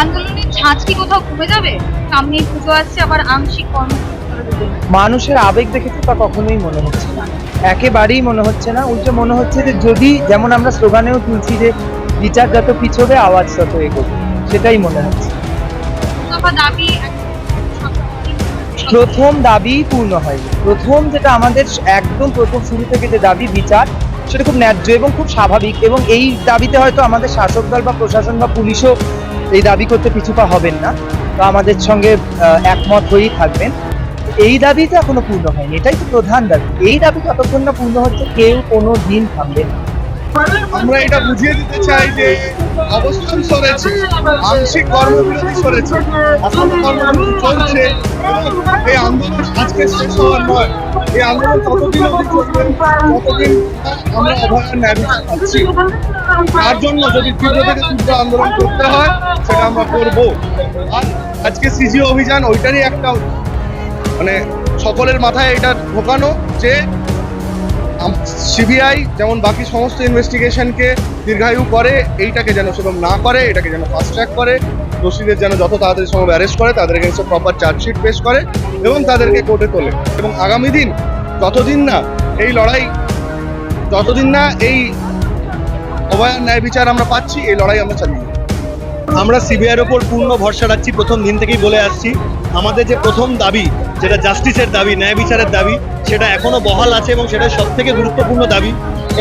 আন্দোলনের ঝাঁজ কি কোথাও কমে যাবে? সামনেই পুজো আসছে, আবার আংশিক কর্মসূচি। মানুষের আবেগ দেখে তো তা কখনোই মনে হচ্ছে না, একেবারেই মনে হচ্ছে না। উল্টো মনে হচ্ছে যে যদি, যেমন আমরা স্লোগানেও তুলছি যে বিচার যত পিছবে আওয়াজ তত এগোবে, সেটাই মনে হচ্ছে। দফা দাবি প্রথম দাবি পূর্ণ হয়নি। প্রথম যেটা আমাদের একদম প্রথম শুরু থেকে যে দাবি বিচার, সেটা খুব ন্যায্য এবং খুব স্বাভাবিক, এবং এই দাবিতে হয়তো আমাদের শাসক দল বা প্রশাসন বা পুলিশও এই দাবি করতে পিছুপা হবেন না, তো আমাদের সঙ্গে একমত হয়েই থাকবেন। এই দাবিটা এখনো পূর্ণ হয়নি, এটাই তো প্রধান দাবি। এই দাবি যতক্ষণ না পূর্ণ হচ্ছে কেউ কোনো দিন থামবে না। আমরা এটা বুঝিয়ে দিতে চাই যে অবস্থান সরেছে, আংশিক কর্মবিরতি সরেছে, এখনো কর্মবিরতি চলছে এবং এই আন্দোলন আজকে শেষ হওয়ার নয়। এই আন্দোলন ততদিন অবধি চলবে যতদিন আমরা অভয়ার ন্যায় বিচার পাচ্ছি। তার জন্য যদি তীব্র থেকে তীব্র আন্দোলন করতে হয় সেটা আমরা করবো। আর আজকে সিজি অভিযান ওইটারই একটা মানে সকলের মাথায় এটা ঢোকানো যে সিবিআই যেমন বাকি সমস্ত ইনভেস্টিগেশনকে দীর্ঘায়ু করে, এইটাকে যেন সেরকম না করে, এটাকে যেন ফাস্ট ট্র্যাক করে, দোষীদের যেন যত তাড়াতাড়ি সম্ভব অ্যারেস্ট করে, তাদের এগেন্সে প্রপার চার্জশিট পেশ করে এবং তাদেরকে কোর্টে তোলে। এবং আগামী দিন যতদিন না এই লড়াই, যতদিন না এই অভয়ার ন্যায় বিচার আমরা পাচ্ছি, এই লড়াই আমরা চালিয়ে যাবো। আমরা সিবিআইয়ের ওপর পূর্ণ ভরসা রাখছি। প্রথম দিন থেকেই বলে আসছি আমাদের যে প্রথম দাবি, যেটা জাস্টিসের দাবি, ন্যায় বিচারের দাবি, সেটা এখনো বহাল আছে এবং সেটা সব থেকে গুরুত্বপূর্ণ দাবি।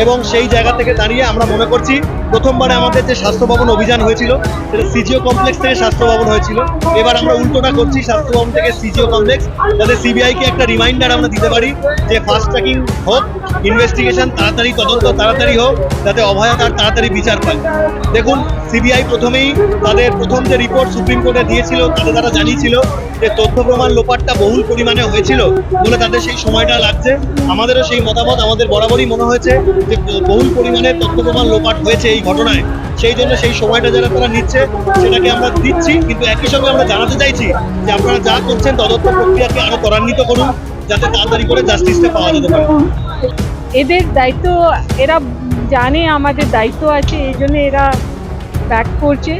এবং সেই জায়গা থেকে দাঁড়িয়ে আমরা মনে করছি প্রথমবারে আমাদের যে স্বাস্থ্য ভবন অভিযান হয়েছিল সেটা সিজিও কমপ্লেক্স থেকে স্বাস্থ্য ভবন হয়েছিল, এবার আমরা উল্টোটা করছি, স্বাস্থ্য ভবন থেকে সিজিও কমপ্লেক্স, যাতে সিবিআইকে একটা রিমাইন্ডার আমরা দিতে পারি যে ফাস্ট ট্র্যাকিং হোক, ইনভেস্টিগেশন তাড়াতাড়ি, তদন্ত তাড়াতাড়ি হোক, যাতে অভয়া তার তাড়াতাড়ি বিচার পায়। দেখুন, সিবিআই প্রথমেই তাদের প্রথম যে রিপোর্ট সুপ্রিম কোর্টে দিয়েছিল তাতে তারা জানিয়েছিল যে তথ্য প্রমাণ লোপাটটা বহুল পরিমাণে হয়েছিল বলে তাদের সেই সময়টা লাগছে। আমাদেরও সেই মতামত, আমাদের বরাবরই মনে হয়েছে যে বহুল পরিমাণে তথ্য প্রমাণ লোপাট হয়েছে এই ঘটনায়, সেই জন্য সেই সময়টা যারা তারা নিচ্ছে সেটাকে আমরা দিচ্ছি। কিন্তু একই সঙ্গে আমরা জানাতে চাইছি যে আপনারা যা করছেন তদন্ত প্রক্রিয়াকে আরো ত্বরান্বিত করুন, যাতে তাড়াতাড়ি করে জাস্টিসটা পাওয়া যেতে পারে। এদের দায়িত্ব, এরা জানে আমাদের দায়িত্ব আছে, এই জন্য এরা ব্যাক করছে।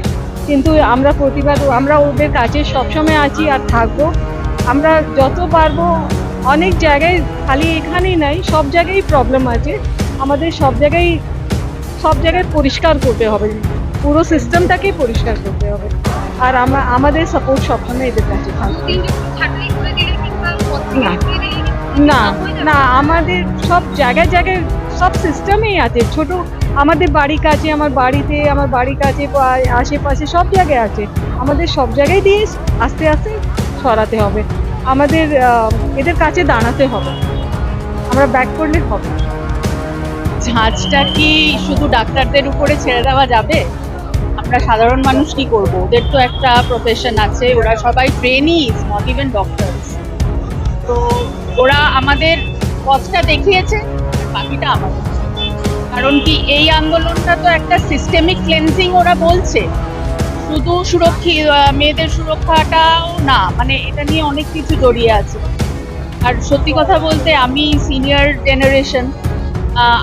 কিন্তু আমরা প্রতিবাদ, আমরা ওদের কাছে সবসময় আছি আর থাকবো। আমরা যত পারবো, অনেক জায়গায়, খালি এখানেই নাই, সব জায়গায় প্রবলেম আছে। আমাদের সব জায়গায় পরিষ্কার করতে হবে, পুরো সিস্টেমটাকেই পরিষ্কার করতে হবে। আর আমাদের সাপোর্ট সবসময় এদের কাছে থাকবে। না না না, আমাদের সব জায়গায় জায়গায় সব সিস্টেমেই আছে। ছোট আমাদের বাড়ির কাছে, আমার বাড়ির কাছে, আশেপাশে সব জায়গায় আছে। আমাদের সব জায়গায় দিয়ে আস্তে আস্তে সরাতে হবে, আমাদের এদের কাছে দাঁড়াতে হবে, আমরা ব্যাক করলে হবে। ঝাঁজটা কি শুধু ডাক্তারদের উপরে ছেড়ে দেওয়া যাবে? আমরা সাধারণ মানুষ কি করব? ওদের তো একটা প্রফেশন আছে, ওরা সবাই ট্রেনিজ, নট ইভেন ডক্টরস। তো ওরা আমাদের পথটা দেখিয়েছে, বাকিটা আমাদের। কারণ কি, এই আন্দোলনটা তো একটা সিস্টেমিক ক্লেন্সিং ওরা বলছে, শুধু মেয়েদের সুরক্ষাটাও না, মানে এটা নিয়ে অনেক কিছু জড়িয়ে আছে। আর সত্যি কথা বলতে, আমি সিনিয়র জেনারেশন,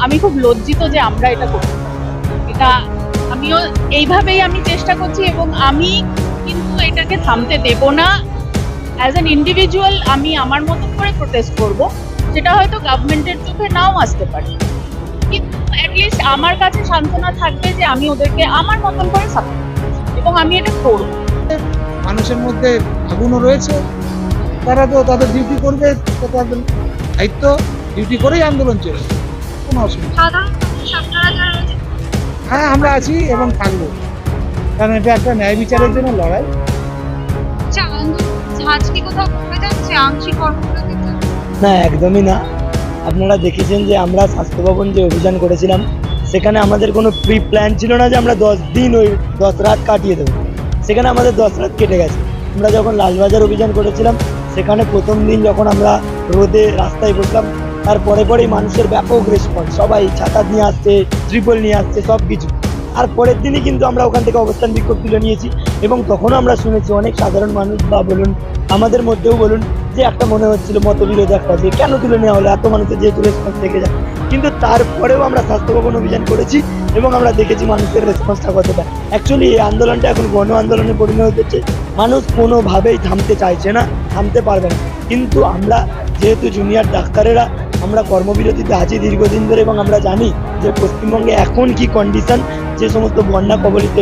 আমি খুব লজ্জিত যে আমরা এটা করি। এটা আমিও এইভাবেই আমি চেষ্টা করছি এবং আমি কিন্তু এটাকে থামতে দেব না। অ্যাজ অ্যান ইন্ডিভিজুয়াল আমি আমার মতো করে প্রোটেস্ট করব, সেটা হয়তো গভর্নমেন্টের চোখে নাও আসতে পারে, কিন্তু অ্যাটলিস্ট আমার কাছে সান্ত্বনা থাকবে যে আমি ওদেরকে আমার মতন করে সাপোর্ট করছি এবং আমি এটা করব। মানুষের মধ্যে আগুনও রয়েছে, তারা তো তাদের ডিউটি করবে, তো তাদের দায়িত্ব, ডিউটি করেই আন্দোলন চলবে, কোনো অসুবিধা। হ্যাঁ, আমরা আছি এবং থাকবো, কারণ এটা একটা ন্যায় বিচারের জন্য লড়াই। ঝাঁজ কি কোথাও কমে যাচ্ছে আংশিক কর্মবিরতিতে? না, একদমই না। আপনারা দেখেছেন যে আমরা স্বাস্থ্য ভবন যে অভিযান করেছিলাম, সেখানে আমাদের কোনো প্রি প্ল্যান ছিল না যে আমরা 10 দিন ওই 10 রাত কাটিয়ে দেবো। সেখানে আমাদের 10 রাত কেটে গেছে। আমরা যখন লালবাজার অভিযান করেছিলাম, সেখানে প্রথম দিন যখন আমরা রোদে রাস্তায় বসলাম, তারপরে পরেই মানুষের ব্যাপক রেসপন্স, সবাই ছাতা নিয়ে আসছে, ত্রিপল নিয়ে আসছে, সব কিছু। আর পরের দিনই কিন্তু আমরা ওখান থেকে অবস্থান বিক্ষোভ তুলে নিয়েছি এবং তখনও আমরা শুনেছি অনেক সাধারণ মানুষ বা বলুন, আমাদের মধ্যেও বলুন, যে একটা মনে হচ্ছিল মতবিরোধ একটা যে কেন তুলে নেওয়া হলো, এত মানুষের যেহেতু রেসপন্স থেকে যায়, কিন্তু তারপরেও আমরা স্বাস্থ্য ভবন অভিযান করেছি এবং আমরা দেখেছি মানুষের রেসপন্সটা কতটা। অ্যাকচুয়ালি এই আন্দোলনটা এখন গণ আন্দোলনে পরিণত হচ্ছে, মানুষ কোনোভাবেই থামতে চাইছে না, থামতে পারবে না। কিন্তু আমরা যেহেতু জুনিয়র ডাক্তারেরা আমরা কর্মবিরতিতে আছি দীর্ঘদিন ধরে এবং আমরা জানি যে পশ্চিমবঙ্গে এখন কি কন্ডিশন, যে সমস্ত বন্যা কবলিত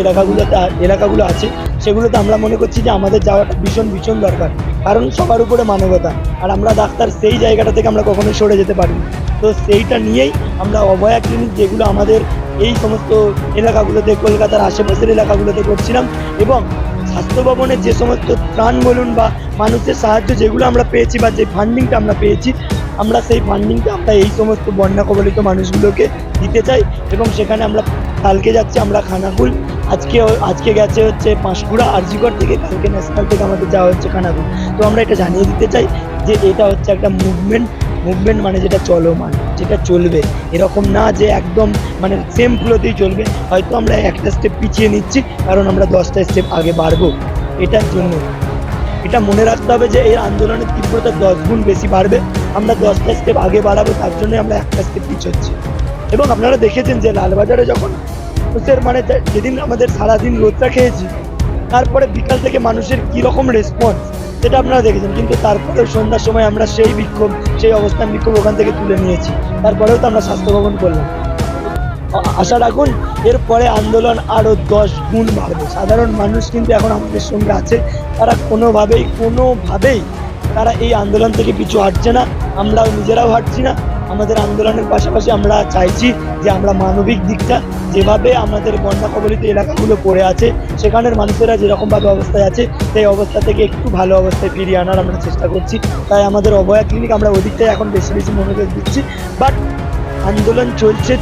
এলাকাগুলো আছে সেগুলোতে আমরা মনে করছি যে আমাদের যাওয়াটা ভীষণ ভীষণ দরকার, কারণ সবার উপরে মানবতা, আর আমরা ডাক্তার সেই জায়গাটা থেকে আমরা কখনোই সরে যেতে পারি না। তো সেইটা নিয়েই আমরা অভয়া ক্লিনিক যেগুলো আমাদের এই সমস্ত এলাকাগুলোতে কলকাতার আশেপাশের এলাকাগুলোতে করছিলাম, এবং স্বাস্থ্য ভবনের যে সমস্ত ত্রাণ বলুন বা মানুষের সাহায্য যেগুলো আমরা পেয়েছি বা যে ফান্ডিংটা আমরা পেয়েছি, আমরা সেই ফান্ডিংটা আমরা এই সমস্ত বন্যা কবলিত মানুষগুলোকে দিতে চাই। এবং সেখানে আমরা কালকে যাচ্ছি আমরা খানাকুল, আজকে গেছে হচ্ছে পাঁশকুড়া আরজিকর থেকে, কালকে ন্যাশনাল থেকে আমাদের যাওয়া হচ্ছে খানাকুল। তো আমরা এটা জানিয়ে দিতে চাই যে এটা হচ্ছে একটা মুভমেন্ট মানে যেটা চলমান, যেটা চলবে, এরকম না যে একদম মানে সেম ফ্লোতেই চলবে। হয়তো আমরা একটা স্টেপ পিছিয়ে নিচ্ছি কারণ আমরা 10টা স্টেপ আগে বাড়বো। এটার জন্য এটা মনে রাখতে হবে যে এই আন্দোলনের তীব্রতা 10 গুণ বেশি বাড়বে। আমরা 10টা স্টেপ আগে বাড়াবো, তার জন্য আমরা একটা স্টেপ পিছোচ্ছি। এবং আপনারা দেখেছেন যে লালবাজারে যখন মানুষের মানে যেদিন আমাদের সারাদিন রোদটা খেয়েছি, তারপরে বিকাল থেকে মানুষের কীরকম রেসপন্স সেটা আপনারা দেখেছেন, কিন্তু তারপরেও সন্ধ্যার সময় আমরা সেই অবস্থান বিক্ষোভ ওখান থেকে তুলে নিয়েছি। তারপরেও তো আমরা স্বাস্থ্য ভবন করলাম। আশা রাখুন এরপরে আন্দোলন আরও 10 গুণ বাড়বে। সাধারণ মানুষ কিন্তু এখন আমাদের সঙ্গে আছে, তারা কোনোভাবেই তারা এই আন্দোলন থেকে পিছু হাঁটছে না, আমরাও নিজেরাও হাঁটছি না। আমাদের আন্দোলনের পাশাপাশি আমরা চাইছি যে আমরা মানবিক দিকটা, যেভাবে আমাদের বন্যা কবলিত এলাকাগুলো পড়ে আছে সেখানের মানুষেরা যেরকমভাবে অবস্থায় আছে সেই অবস্থা থেকে একটু ভালো অবস্থায় ফিরিয়ে আনার আমরা চেষ্টা করছি। তাই আমাদের অভয়া ক্লিনিক আমরা ওদিকটাই এখন বেশি মনোযোগ দিচ্ছি। বাট আন্দোলন চলছে।